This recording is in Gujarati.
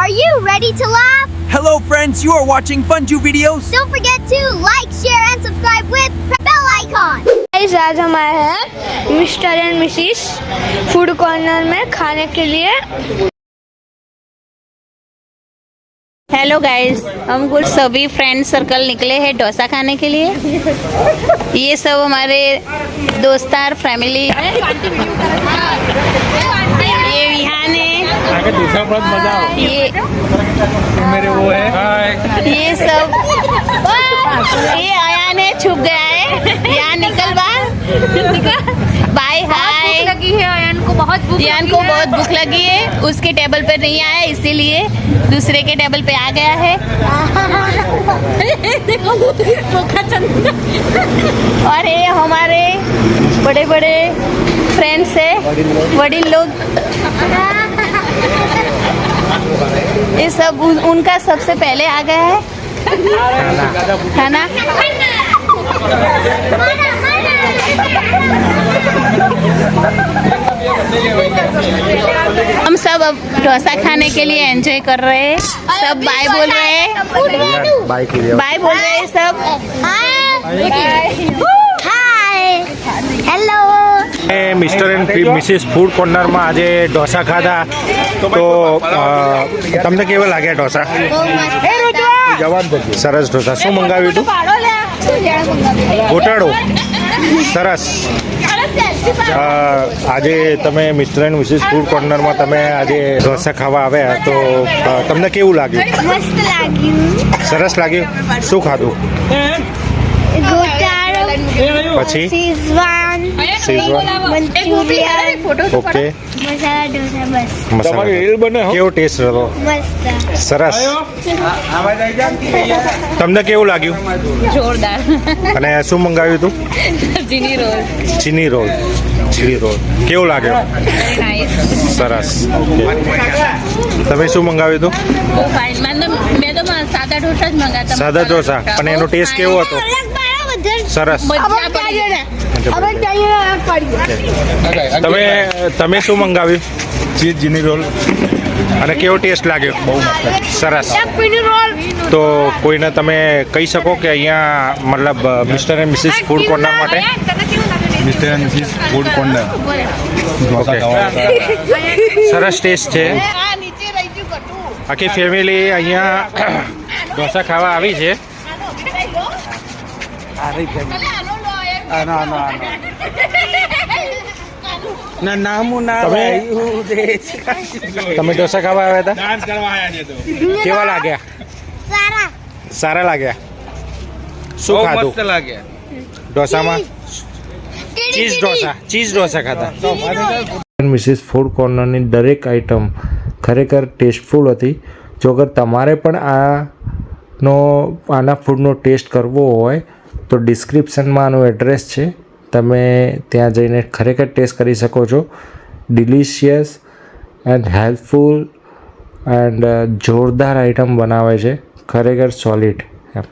Are you ready to laugh? Hello friends, you are watching Funju videos. Don't forget to like, share and subscribe with bell icon. Guys आज हम आए हैं mister and Mrs food corner में खाने के लिए। हेलो गाइस, हम कुछ सभी फ्रेंड सर्कल निकले हैं डोसा खाने के लिए। ये सब हमारे दोस्तार फैमिली है। ये विहान है, ये मेरे वो है, ये सब, ये अयान है, छुप गया है। यहाँ निकल बाहर, बाय हाय। लगी है अयान को बहुत भूख लगी है। उसके टेबल पे नहीं आया, इसीलिए दूसरे के टेबल पे आ गया है। और ये हमारे बड़े बड़े फ्रेंड्स है, वडील लोग। ये सब उनका सबसे पहले आ गया है खाना। हम सब अब डोसा खाने के लिए एंजॉय कर रहे हैं। सब बाय बोल रहे हैं, बाय बोल रहे हैं सब। Hi. Hello. Mister and Mrs food કોર્નરમાં આજે ઢોસા ખાધા તો તમને કેવા લાગ્યા ઢોસા? સરસ ઢોસા. શું મંગાવ્યું હતું? ગોટાળો. સરસ. આજે તમે મિસ્ટર એન્ડ મિસિસ ફૂડ કોર્નરમાં તમે આજે ઢોસા ખાવા આવ્યા તો તમને કેવું લાગ્યું? મસ્ત લાગ્યું. સરસ લાગ્યું. શું ખાધું? ગોટાળો, પછી schezwan, Manchurian, okay, masala dosa. બસ મસાલા. કેવો ટેસ્ટ હતો? મસ્ત. સરસ. તમને કેવું લાગ્યું? જોરદાર. અને શું મંગાવ્યું હતું? ચીની રોલ. ચીની રોલ. ચીની રોલ કેવો લાગ્યો? સરસ. તમે શું મંગાવ્યું હતું? મેં તો સાદા ઢોસા જ મંગાતા. સાદા ઢોસા. અને એનો ટેસ્ટ કેવો હતો? સરસ. તમે શું મંગાવ્યું? ચીની રોલ. અને કેવો ટેસ્ટ લાગ્યો? બહુ સરસ. તો કોઈને તમે કહી શકો કે અહીંયા મતલબ mister and Mrs food corner માટે? Mister and Mrs food corner, okay, સરસ ટેસ્ટ છે. આખી ફેમિલી અહીંયા ઢોસા ખાવા આવી છે. તમે ઢોસા ખાવા આવ્યા હતા? કેવા લાગ્યા? સારા લાગ્યા. શું ખાધું ઢોસામાં? ચીઝ ઢોસા ખાધા. મિસિસ ફૂડ કોર્નરની દરેક આઈટમ ખરેખર ટેસ્ટફુલ હતી. જો અગર તમારે પણ આના ફૂડનો ટેસ્ટ કરવો હોય તો ડિસ્ક્રિપ્શનમાં આનું એડ્રેસ છે, તમે ત્યાં જઈને ખરેખર ટેસ્ટ કરી શકો છો. ડિલિશિયસ એન્ડ હેલ્પફુલ એન્ડ જોરદાર આઈટમ બનાવે છે, ખરેખર સોલિડ એમ.